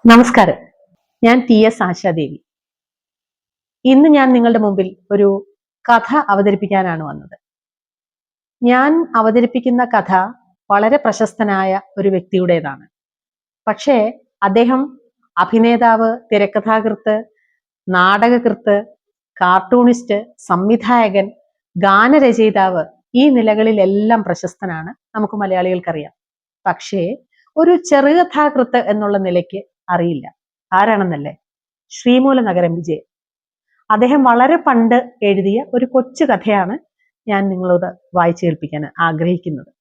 നമസ്കാരം. ഞാൻ TS ആശാദേവി. ഇന്ന് ഞാൻ നിങ്ങളുടെ മുമ്പിൽ ഒരു കഥ അവതരിപ്പിക്കാനാണ് വന്നത്. ഞാൻ അവതരിപ്പിക്കുന്ന കഥ വളരെ പ്രശസ്തനായ ഒരു വ്യക്തിയുടേതാണ്. പക്ഷേ അദ്ദേഹം അഭിനേതാവ്, തിരക്കഥാകൃത്ത്, നാടകകൃത്ത്, കാർട്ടൂണിസ്റ്റ്, സംവിധായകൻ, ഗാനരചയിതാവ് ഈ നിലകളിലെല്ലാം പ്രശസ്തനാണ്. നമുക്ക് മലയാളികൾക്കറിയാം. പക്ഷേ ഒരു ചെറുകഥാകൃത്ത് എന്നുള്ള നിലയ്ക്ക് അറിയില്ല. ആരാണെന്നല്ലേ? ശ്രീമൂലനഗരം വിജയൻ. അദ്ദേഹം വളരെ പണ്ട് എഴുതിയ ഒരു കൊച്ചു കഥയാണ് ഞാൻ നിങ്ങളോട് വായിച്ചു കേൾപ്പിക്കാൻ ആഗ്രഹിക്കുന്നത്.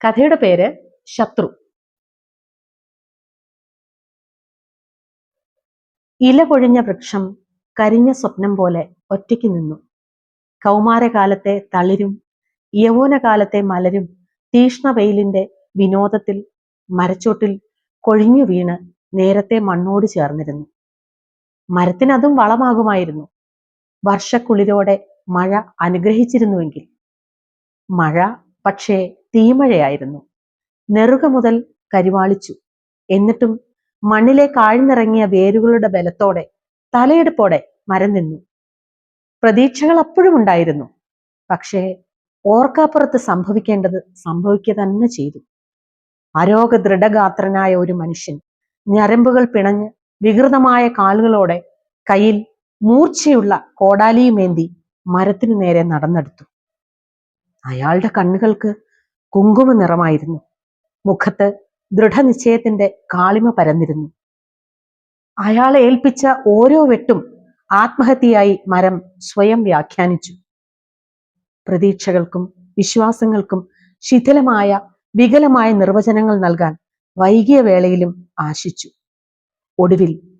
കഥയുടെ പേര് ശത്രു. ഇല പൊഴിഞ്ഞ വൃക്ഷം കരിഞ്ഞ സ്വപ്നം പോലെ ഒറ്റയ്ക്ക് നിന്നു. കൗമാരകാലത്തെ തളിരും യൗവനകാലത്തെ മലരും തീഷ്ണ വെയിലിന്റെ വിനോദത്തിൽ മരച്ചോട്ടിൽ കൊഴിഞ്ഞു വീണ് നേരത്തെ മണ്ണോട് ചേർന്നിരുന്നു. മരത്തിനതും വളമാകുമായിരുന്നു, വർഷക്കുളിരോടെ മഴ അനുഗ്രഹിച്ചിരുന്നുവെങ്കിൽ. മഴ പക്ഷേ തീമഴയായിരുന്നു. നെറുക മുതൽ കരിവാളിച്ചു. എന്നിട്ടും മണ്ണിലേക്ക് ആഴ്ന്നിറങ്ങിയ വേരുകളുടെ ബലത്തോടെ, തലയെടുപ്പോടെ മരം നിന്നു. പ്രതീക്ഷകൾ അപ്പോഴും ഉണ്ടായിരുന്നു. പക്ഷേ ഓർക്കാപ്പുറത്ത് സംഭവിക്കേണ്ടത് സംഭവിക്കുക തന്നെ ചെയ്തു. അരോഗ ദൃഢഗാത്രനായ ഒരു മനുഷ്യൻ ഞരമ്പുകൾ പിണഞ്ഞ് വികൃതമായ കാലുകളോടെ കയ്യിൽ മൂർച്ചയുള്ള കോടാലിയുമേന്തി മരത്തിനു നേരെ നടന്നെടുത്തു. അയാളുടെ കണ്ണുകൾക്ക് കുങ്കുമ നിറമായിരുന്നു. മുഖത്ത് ദൃഢനിശ്ചയത്തിന്റെ കാളിമ പരന്നിരുന്നു. അയാളെ ഏൽപ്പിച്ച ഓരോ വെട്ടും ആത്മഹത്യയായി മരം സ്വയം വ്യാഖ്യാനിച്ചു. പ്രതീക്ഷകൾക്കും വിശ്വാസങ്ങൾക്കും ശിഥിലമായ വികലമായ നിർവചനങ്ങൾ നൽകാൻ വൈകിയ വേളയിലും ആശിച്ചു. ഒടുവിൽ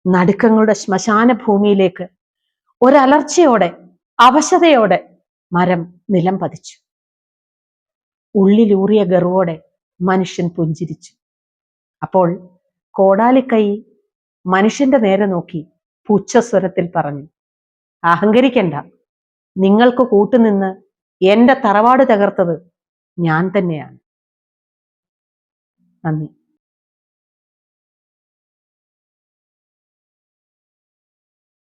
നടുക്കങ്ങളുടെ ശ്മശാന ഭൂമിയിലേക്ക് ഒരലർച്ചയോടെ, അവശതയോടെ മരം നിലം പതിച്ചു. ഉള്ളിലൂറിയ ഗർവോടെ മനുഷ്യൻ പുഞ്ചിരിച്ചു. അപ്പോൾ കോടാലിക്കൈ മനുഷ്യന്റെ നേരെ നോക്കി പുച്ഛസ്വരത്തിൽ പറഞ്ഞു, അഹങ്കരിക്കണ്ട. നിങ്ങൾക്ക് കൂട്ടുനിന്ന് എന്റെ തറവാട് തകർത്തത് ഞാൻ തന്നെയാണ്. നന്ദി.